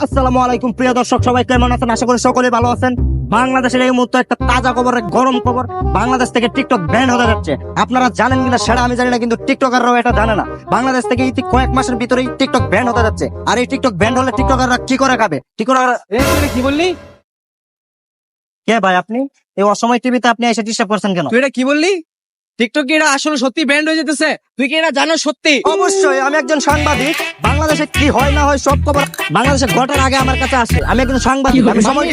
আসসালামু আলাইকুম প্রিয় দর্শক, সবাই কেমন আছেন? আশা করি সকলে ভালো আছেন। বাংলাদেশের এই মুহূর্তে একটা তাজা খবর, গরম খবর। বাংলাদেশ থেকে টিকটক ব্যান হতে যাচ্ছে। আপনারা জানেন কিনা সেটা আমি জানি না, কিন্তু টিকটকাররাও এটা জানে না। বাংলাদেশ থেকে এই কয়েক মাসের ভিতরেই টিকটক ব্যান হতে যাচ্ছে। আর এই টিকটক ব্যান হলে টিকটকাররা কি করে খাবে? টিকটকাররা কি বললি? কে ভাই আপনি? এই অসময় টিভিতে আপনি এসে ডিস্টার্ব করছেন কেন? তুই এটা কি বললি? টিকটক কি এটা আসলে সত্যি ব্যান্ড হয়ে যেতেছে? তুই কি এটা জানো সত্যি? অবশ্যই, আমি একজন সাংবাদিক। বাংলাদেশে কি হয় না হয় সব খবর বাংলাদেশে ঘটার আগে আমার কাছে আসে। আমি একজন সাংবাদিক, আমি সময়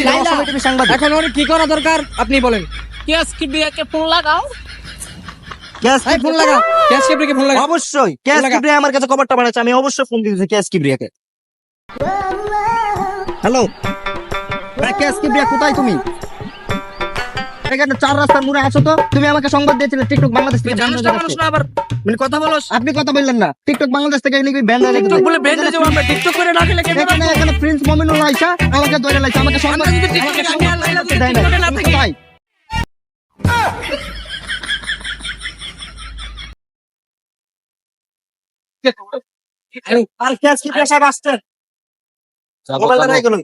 টিভি সাংবাদিক। এখন ওর কি করা দরকার আপনি বলেন। কে ফোন লাগাও। এই ফোন লাগা, ক্যাশ কেবরিকে ফোন লাগা। অবশ্যই ক্যাশ কিবরিয়া আমার কাছে খবরটা বাড়াচ্ছে। আমি অবশ্যই ফোন দিয়েছি ক্যাশ কিবরিয়াকে। হ্যালো ক্যাশ কিবরিয়া, কোথায় তুমি? এখানে চার রাস্তার মোড়ে আছো তো? তুমি আমাকে সংবাদ দিয়েছিলে টিকটক বাংলাদেশ থেকে জানিস না মানুষ না আবার মানে কথা বলছ। আপনি কথা বললেন না, টিকটক বাংলাদেশ থেকে নাকি ব্যান হয়ে টিকটক বলে ব্যান্ড হয়ে যাবো আমরা? টিকটক করে না গেলে কেমনে? এখানে প্রিন্স মমিনুল আইসা আমাকে ধরে লাইছে, আমাকে সংবাদ আমরা যদি টিকটকে না গিয়ে আর লাইলা যদি দেয় না। টিকটকে না থাকি। কোথায়? আর ক্যাশ কিবরিয়া সাহেব আসছেন। মোবাইলটা নাই গেল।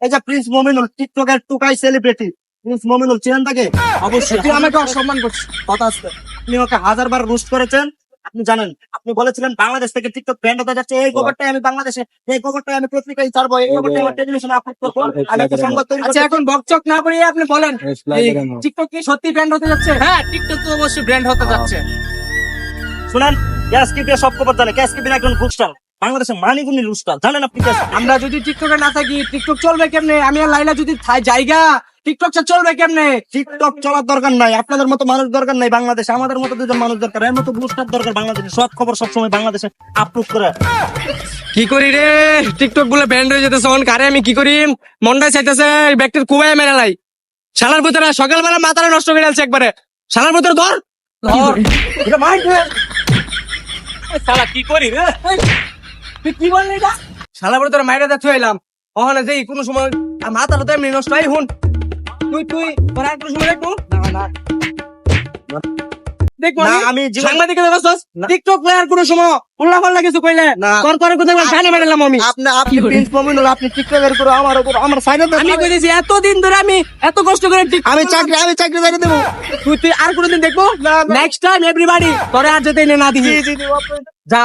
এই যে প্রিন্স মমিনুল, টিকটকের টুকাই সেলিব্রিটি প্রিন্স মমিনুল, চেনেন তাকে? অবশ্যই তুই আমাকে অসম্মান করছিস। কথা আছে। আপনি ওকে হাজারবার রোস্ট করেছেন। আপনি জানেন, আপনি বলেছিলেন বাংলাদেশ থেকে টিকটক ব্যান্ড হতে যাচ্ছে। এই খবরটাই আমি বাংলাদেশে, এই খবরটাই আমি পত্রিকায় ছাড়বো, এই খবরটাই আমি টেলিভিশনে আপলোড করবো। আমি একটা সংবাদ তৈরি আচ্ছা করছি। এখন বকচক না করিয়ে আপনি বলেন এই টিকটক কি সত্যি ব্যান্ড হতে যাচ্ছে? হ্যাঁ টিকটক তো অবশ্যই ব্র্যান্ড হতে যাচ্ছে। শুনেন, ক্যাশ কিবরিয়া সব খবর জানে। ক্যাশ কিবরিয়া একজন রুস্টার, বাংলাদেশের মানিগুনি রুস্টার, জানেন আপনি? ক্যাশ আমরা যদি টিকটকে না থাকি টিকটক চলবে কেমনে? আমি আর লাইলা যদি জায়গা টিকটকটা চলবে কেমনে? টিকটক চলার দরকার নাই। আপনাদের মতো মানুষ দরকার নাই বাংলাদেশে। আমাদের মতো দুজন মানুষ দরকার। এর মতো বুস্টার দরকার বাংলাদেশে। সব খবর সবসময় বাংলাদেশে আপলোড করে। কি করি রে? টিকটক বলে ব্যান্ড হয়ে যেতেছে। অন কারে আমি কি করি? মনটাই চাইতেছে এই ব্যক্তির কুবায় মেরে লাই। শালার ভিতরে সকালবেলা মাথাটা নষ্ট করে আলছে একবারে। শালার ভিতরে ধর ধর। এটা মাইর দে। শালা কি করি রে? তুই কি বললি এটা? শালার ভিতরে মাইরে দে থুই এলাম। ওখানে যেই কোনো সময় মাথাটা তো এমনি নষ্ট হয়। হুন তুই তোর আর কোনো সময় দেখবো না দেখবো না, আমি আমি জীবন- সাংবাদিকের ব্যবস্থা টিকটক আর কোনো সময় উল্লা পাল্লা কিছু কইলে না। তোর করে কোথাও জানে মেরালাম আমি। আপনি প্রিন্স মমিনুল, আপনি টিকটকের উপর আমার উপর আমার সাইডে আমি কইছি এতদিন ধরে আমি এত কষ্ট করে আমি চাকরি বাইরে দেবো। তুই আর কোনোদিন দেখবো? নেক্সট টাইম এভরিবডি তোরে আর যেতে না দিবি। যা